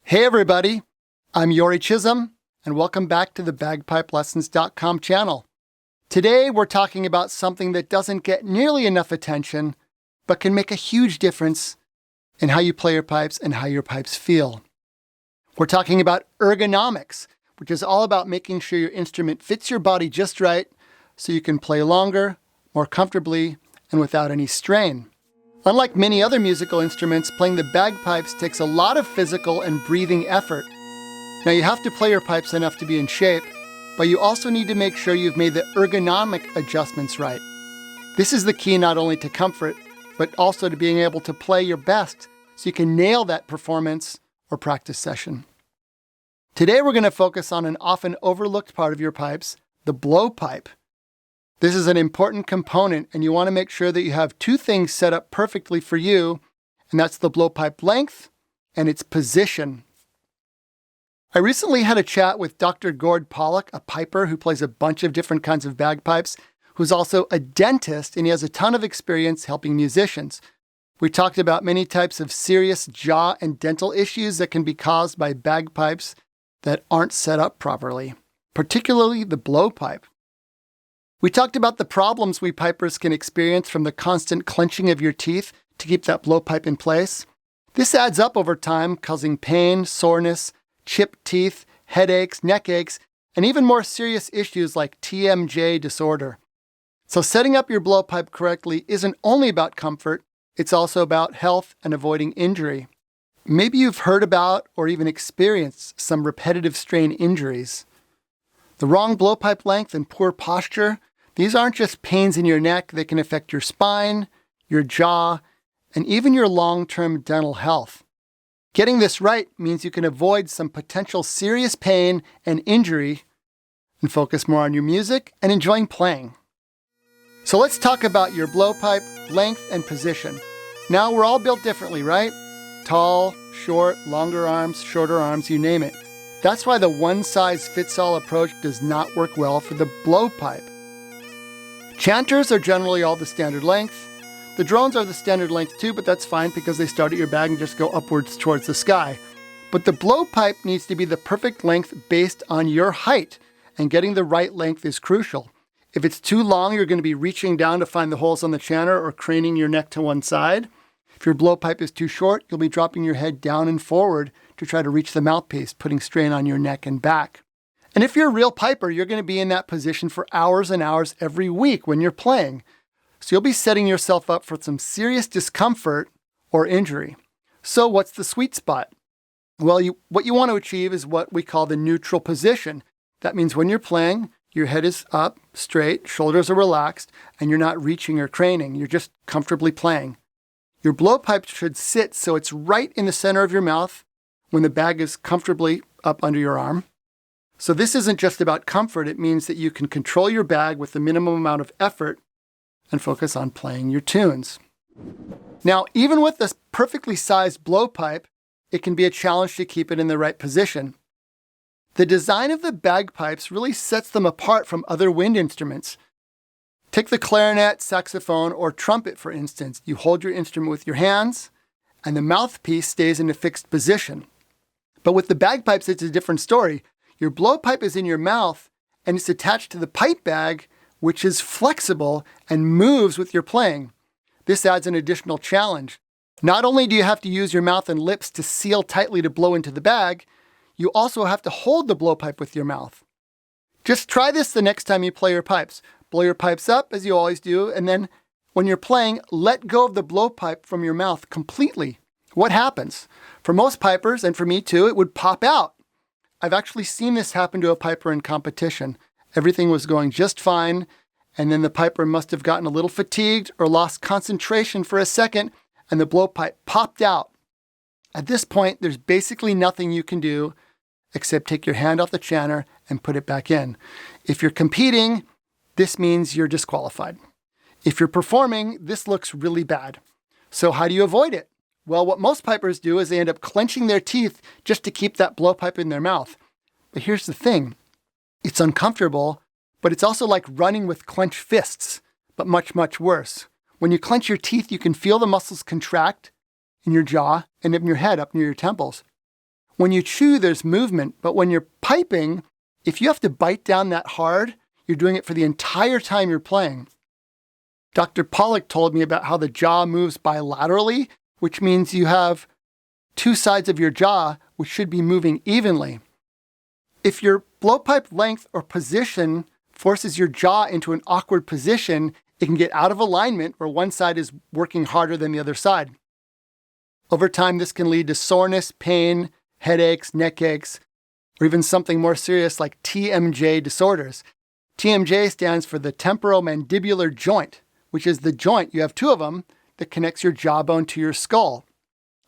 Hey everybody, I'm Yori Chisholm, and welcome back to the bagpipelessons.com channel. Today we're talking about something that doesn't get nearly enough attention, but can make a huge difference in how you play your pipes and how your pipes feel. We're talking about ergonomics, which is all about making sure your instrument fits your body just right so you can play longer, more comfortably, and without any strain. Unlike many other musical instruments, playing the bagpipes takes a lot of physical and breathing effort. Now you have to play your pipes enough to be in shape, but you also need to make sure you've made the ergonomic adjustments right. This is the key not only to comfort, but also to being able to play your best so you can nail that performance or practice session. Today we're going to focus on an often overlooked part of your pipes, the blowpipe. This is an important component, and you want to make sure that you have two things set up perfectly for you, and that's the blowpipe length and its position. I recently had a chat with Dr. Gourd Pollock, a piper who plays a bunch of different kinds of bagpipes, who's also a dentist, and he has a ton of experience helping musicians. We talked about many types of serious jaw and dental issues that can be caused by bagpipes that aren't set up properly, particularly the blowpipe. We talked about the problems we pipers can experience from the constant clenching of your teeth to keep that blowpipe in place. This adds up over time, causing pain, soreness, chipped teeth, headaches, neck aches, and even more serious issues like TMJ disorder. So setting up your blowpipe correctly isn't only about comfort, it's also about health and avoiding injury. Maybe you've heard about or even experienced some repetitive strain injuries. The wrong blowpipe length and poor posture, these aren't just pains in your neck, they can affect your spine, your jaw, and even your long-term dental health. Getting this right means you can avoid some potential serious pain and injury and focus more on your music and enjoying playing. So let's talk about your blowpipe length and position. Now we're all built differently, right? Tall, short, longer arms, shorter arms, you name it. That's why the one-size-fits-all approach does not work well for the blowpipe. Chanters are generally all the standard length. The drones are the standard length too, but that's fine because they start at your bag and just go upwards towards the sky. But the blowpipe needs to be the perfect length based on your height, and getting the right length is crucial. If it's too long, you're going to be reaching down to find the holes on the chanter or craning your neck to one side. If your blowpipe is too short, you'll be dropping your head down and forward to try to reach the mouthpiece, putting strain on your neck and back. And if you're a real piper, you're going to be in that position for hours and hours every week when you're playing. So you'll be setting yourself up for some serious discomfort or injury. So what's the sweet spot? Well, what you want to achieve is what we call the neutral position. That means when you're playing, your head is up, straight, shoulders are relaxed, and you're not reaching or craning. You're just comfortably playing. Your blowpipe should sit so it's right in the center of your mouth when the bag is comfortably up under your arm. So this isn't just about comfort, it means that you can control your bag with the minimum amount of effort and focus on playing your tunes. Now, even with this perfectly sized blowpipe, it can be a challenge to keep it in the right position. The design of the bagpipes really sets them apart from other wind instruments. Take the clarinet, saxophone, or trumpet, for instance. You hold your instrument with your hands, and the mouthpiece stays in a fixed position. But with the bagpipes, it's a different story. Your blowpipe is in your mouth, and it's attached to the pipe bag, which is flexible and moves with your playing. This adds an additional challenge. Not only do you have to use your mouth and lips to seal tightly to blow into the bag, you also have to hold the blowpipe with your mouth. Just try this the next time you play your pipes. Blow your pipes up, as you always do, and then when you're playing, let go of the blowpipe from your mouth completely. What happens? For most pipers, and for me too, it would pop out. I've actually seen this happen to a piper in competition. Everything was going just fine, and then the piper must have gotten a little fatigued or lost concentration for a second, and the blowpipe popped out. At this point, there's basically nothing you can do except take your hand off the chanter and put it back in. If you're competing, this means you're disqualified. If you're performing, this looks really bad. So how do you avoid it? Well, what most pipers do is they end up clenching their teeth just to keep that blowpipe in their mouth. But here's the thing. It's uncomfortable, but it's also like running with clenched fists, but much, much worse. When you clench your teeth, you can feel the muscles contract in your jaw and in your head up near your temples. When you chew, there's movement, but when you're piping, if you have to bite down that hard, you're doing it for the entire time you're playing. Dr. Pollock told me about how the jaw moves bilaterally, which means you have two sides of your jaw which should be moving evenly. If your blowpipe length or position forces your jaw into an awkward position, it can get out of alignment where one side is working harder than the other side. Over time, this can lead to soreness, pain, headaches, neck aches, or even something more serious like TMJ disorders. TMJ stands for the temporomandibular joint, which is the joint, you have two of them, that connects your jawbone to your skull.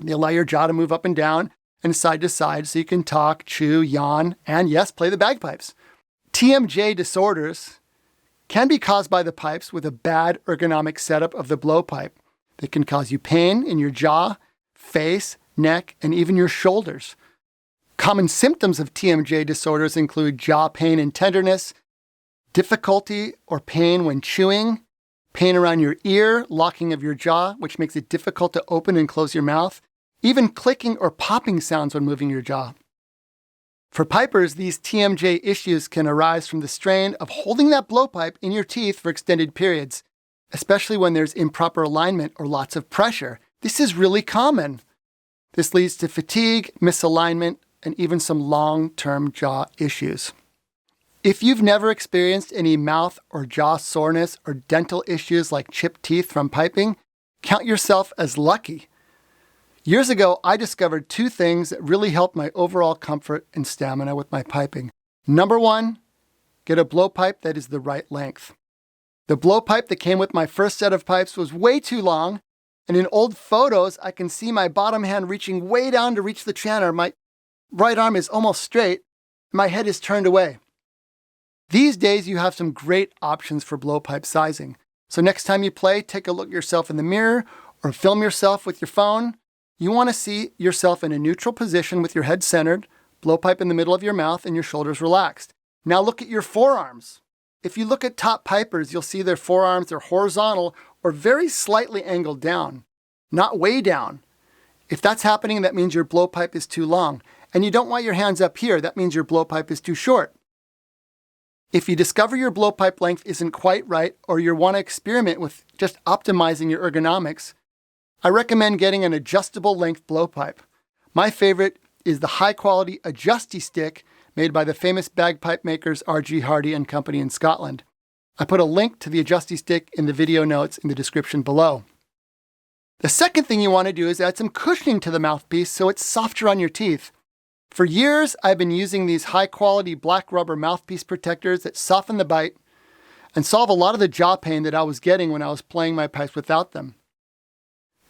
They allow your jaw to move up and down and side to side so you can talk, chew, yawn, and yes, play the bagpipes. TMJ disorders can be caused by the pipes with a bad ergonomic setup of the blowpipe. They can cause you pain in your jaw, face, neck, and even your shoulders. Common symptoms of TMJ disorders include jaw pain and tenderness, difficulty or pain when chewing, pain around your ear, locking of your jaw, which makes it difficult to open and close your mouth, even clicking or popping sounds when moving your jaw. For pipers, these TMJ issues can arise from the strain of holding that blowpipe in your teeth for extended periods, especially when there's improper alignment or lots of pressure. This is really common. This leads to fatigue, misalignment, and even some long-term jaw issues. If you've never experienced any mouth or jaw soreness or dental issues like chipped teeth from piping, count yourself as lucky. Years ago, I discovered two things that really helped my overall comfort and stamina with my piping. Number one, get a blowpipe that is the right length. The blowpipe that came with my first set of pipes was way too long, and in old photos, I can see my bottom hand reaching way down to reach the chanter. My right arm is almost straight, and my head is turned away. These days, you have some great options for blowpipe sizing. So next time you play, take a look at yourself in the mirror or film yourself with your phone. You want to see yourself in a neutral position with your head centered, blowpipe in the middle of your mouth, and your shoulders relaxed. Now look at your forearms. If you look at top pipers, you'll see their forearms are horizontal or very slightly angled down, not way down. If that's happening, that means your blowpipe is too long. And you don't want your hands up here. That means your blowpipe is too short. If you discover your blowpipe length isn't quite right, or you want to experiment with just optimizing your ergonomics, I recommend getting an adjustable length blowpipe. My favorite is the high-quality Adjusty stick made by the famous bagpipe makers R.G. Hardy and Company in Scotland. I put a link to the Adjusty stick in the video notes in the description below. The second thing you want to do is add some cushioning to the mouthpiece so it's softer on your teeth. For years, I've been using these high-quality black rubber mouthpiece protectors that soften the bite and solve a lot of the jaw pain that I was getting when I was playing my pipes without them.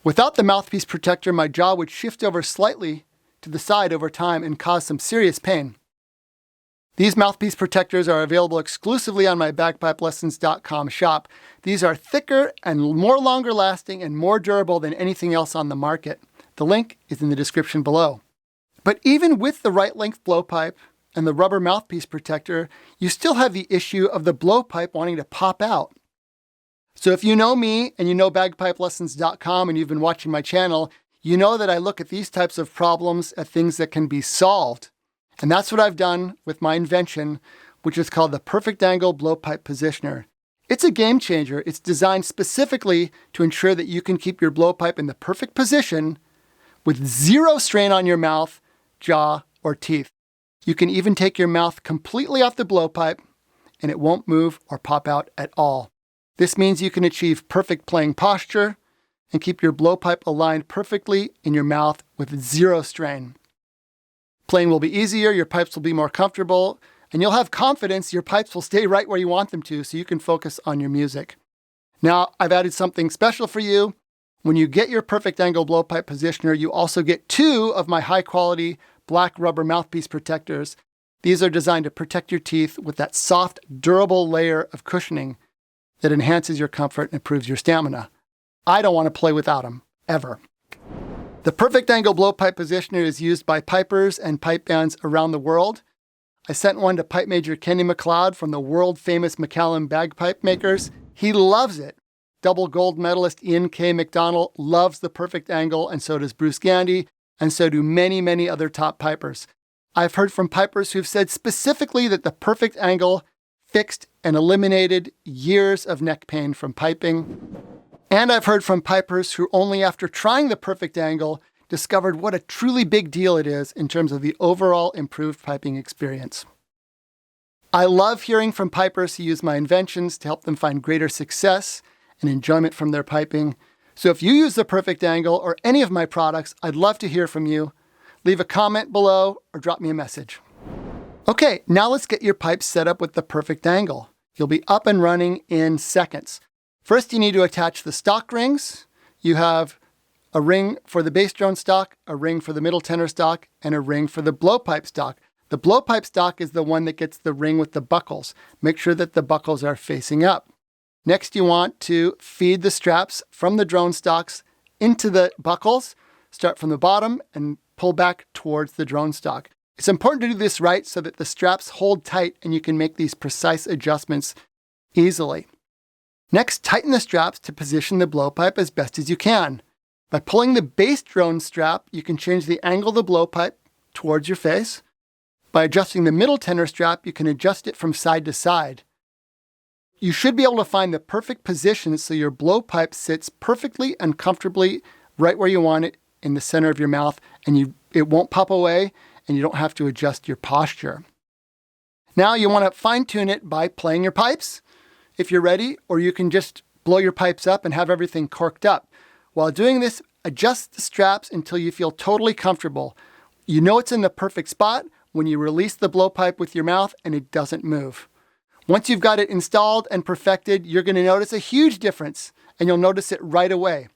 Without the mouthpiece protector, my jaw would shift over slightly to the side over time and cause some serious pain. These mouthpiece protectors are available exclusively on my bagpipelessons.com shop. These are thicker and more longer lasting and more durable than anything else on the market. The link is in the description below. But even with the right length blowpipe and the rubber mouthpiece protector, you still have the issue of the blowpipe wanting to pop out. So if you know me and you know bagpipelessons.com and you've been watching my channel, you know that I look at these types of problems at things that can be solved. And that's what I've done with my invention, which is called the Perfect Angle Blowpipe Positioner. It's a game changer. It's designed specifically to ensure that you can keep your blowpipe in the perfect position with zero strain on your mouth, jaw, or teeth. You can even take your mouth completely off the blowpipe and it won't move or pop out at all. This means you can achieve perfect playing posture and keep your blowpipe aligned perfectly in your mouth with zero strain. Playing will be easier, your pipes will be more comfortable, and you'll have confidence your pipes will stay right where you want them to so you can focus on your music. Now, I've added something special for you. When you get your Perfect Angle Blowpipe Positioner, you also get 2 of my high-quality black rubber mouthpiece protectors. These are designed to protect your teeth with that soft, durable layer of cushioning that enhances your comfort and improves your stamina. I don't want to play without them, ever. The Perfect Angle Blowpipe Positioner is used by pipers and pipe bands around the world. I sent one to pipe major Kenny McLeod from the world-famous McCallum bagpipe makers. He loves it. Double gold medalist Ian K. McDonald loves the Perfect Angle, and so does Bruce Gandy. and so do many, many other top pipers. I've heard from pipers who've said specifically that the Perfect Angle fixed and eliminated years of neck pain from piping. And I've heard from pipers who only after trying the Perfect Angle discovered what a truly big deal it is in terms of the overall improved piping experience. I love hearing from pipers who use my inventions to help them find greater success and enjoyment from their piping. So if you use the Perfect Angle or any of my products, I'd love to hear from you. Leave a comment below or drop me a message. Okay, now let's get your pipes set up with the Perfect Angle. You'll be up and running in seconds. First, you need to attach the stock rings. You have a ring for the bass drone stock, a ring for the middle tenor stock, and a ring for the blowpipe stock. The blowpipe stock is the one that gets the ring with the buckles. Make sure that the buckles are facing up. Next, you want to feed the straps from the drone stocks into the buckles. Start from the bottom and pull back towards the drone stock. It's important to do this right so that the straps hold tight and you can make these precise adjustments easily. Next, tighten the straps to position the blowpipe as best as you can. By pulling the bass drone strap, you can change the angle of the blowpipe towards your face. By adjusting the middle tenor strap, you can adjust it from side to side. You should be able to find the perfect position so your blowpipe sits perfectly and comfortably right where you want it in the center of your mouth, and it won't pop away, and you don't have to adjust your posture. Now you want to fine-tune it by playing your pipes, if you're ready, or you can just blow your pipes up and have everything corked up. While doing this, adjust the straps until you feel totally comfortable. You know it's in the perfect spot when you release the blowpipe with your mouth and it doesn't move. Once you've got it installed and perfected, you're going to notice a huge difference, and you'll notice it right away.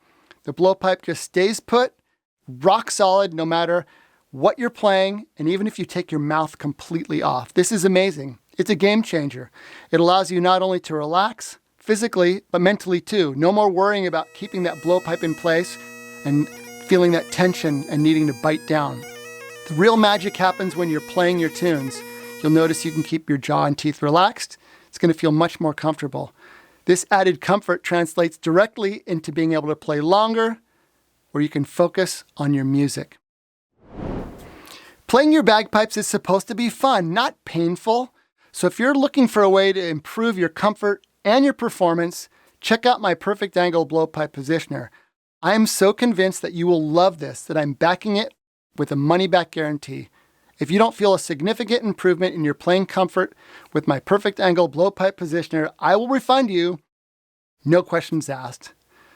The blowpipe just stays put, rock solid, no matter what you're playing, and even if you take your mouth completely off. This is amazing. It's a game changer. It allows you not only to relax physically, but mentally too. No more worrying about keeping that blowpipe in place and feeling that tension and needing to bite down. The real magic happens when you're playing your tunes. You'll notice you can keep your jaw and teeth relaxed. It's going to feel much more comfortable. This added comfort translates directly into being able to play longer, where you can focus on your music. Playing your bagpipes is supposed to be fun, not painful. So if you're looking for a way to improve your comfort and your performance, check out my Perfect Angle Blowpipe Positioner. I am so convinced that you will love this that I'm backing it with a money-back guarantee. If you don't feel a significant improvement in your playing comfort with my Perfect Angle Blowpipe Positioner, I will refund you, no questions asked.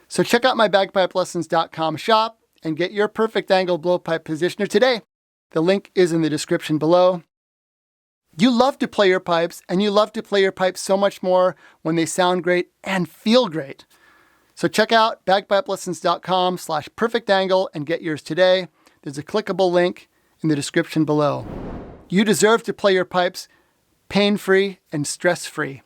So check out my bagpipelessons.com shop and get your Perfect Angle Blowpipe Positioner today. The link is in the description below. You love to play your pipes, and you love to play your pipes so much more when they sound great and feel great. So check out bagpipelessons.com/perfectangle and get yours today. There's a clickable link in the description below. You deserve to play your pipes pain-free and stress-free.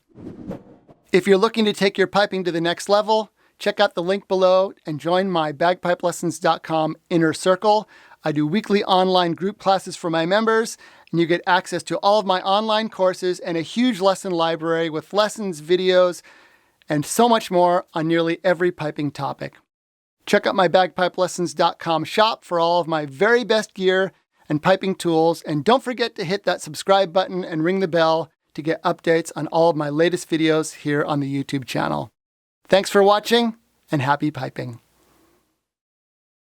If you're looking to take your piping to the next level, check out the link below and join my bagpipelessons.com inner circle. I do weekly online group classes for my members, and you get access to all of my online courses and a huge lesson library with lessons, videos, and so much more on nearly every piping topic. Check out my bagpipelessons.com shop for all of my very best gear and piping tools, and don't forget to hit that subscribe button and ring the bell to get updates on all of my latest videos here on the YouTube channel. Thanks for watching, and happy piping.